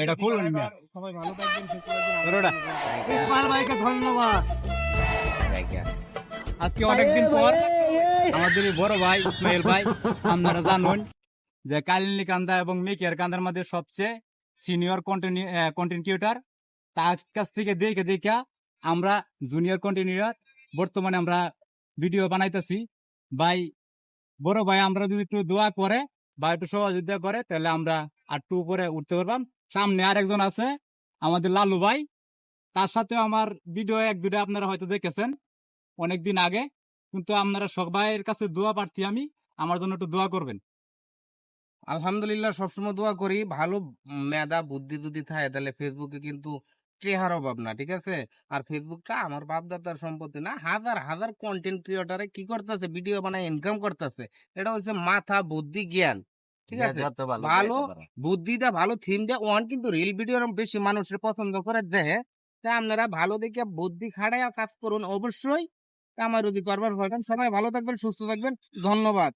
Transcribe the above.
এটা ফুল সবাই ভালো থাকবেন, সুস্থ থাকবেন। ধরোটা। ইসমাইল ভাইকে ধন্যবাদ। আজকে অনেকদিন পর আমাদের এই বড় ভাই ইসমাইল ভাই, আপনারা জানুন যে কালিনী কান্দা এবং মেকিয়ার কান্দার মধ্যে সবচেয়ে সিনিয়র কন্টেন্ট ক্রিয়েটার। তার কাছ থেকে দেখে দেখা আমরা জুনিয়র কন্টেন্ট বর্তমানে আমরা ভিডিও বানাইতেছি। ভাই বড় ভাই আমরা যদি একটু দোয়া করে বা একটু সহযোগিতা করে তাহলে আমরা আর একটু উপরে উঠতে পারবাম। সামনে আরেকজন আছে আমাদের লালু ভাই, তার সাথে আমার ভিডিও এক দুটো আপনারা হয়তো দেখেছেন অনেকদিন আগে। কিন্তু আপনারা সবাইয়ের কাছে দোয়া প্রার্থী আমি, আমার জন্য একটু দোয়া করবেন। আলহামদুলিল্লাহ, সবসময় দোয়া করি ভালো মেধা বুদ্ধি যদি থাকে তাহলে ফেসবুকে কিন্তু চেহারা অভাব না, ঠিক আছে। আর ফেসবুকটা আমার বাপদাদার সম্পত্তি না, হাজার হাজার কন্টেন্ট ক্রিয়েটারে কি করতেছে, ভিডিও বানায় ইনকাম করতেছে। এটা হচ্ছে মাথা বুদ্ধি জ্ঞান, ঠিক আছে। ভালো বুদ্ধিটা ভালো থিম দেয় ওয়ান, কিন্তু রিল ভিডিও বেশি মানুষের পছন্দ করে দেয়। তা আপনারা ভালো দেখে বুদ্ধি খাড়ায় কাজ করুন অবশ্যই। আমার যদি করবার পারবেন, সবাই ভালো থাকবেন, সুস্থ থাকবেন, ধন্যবাদ।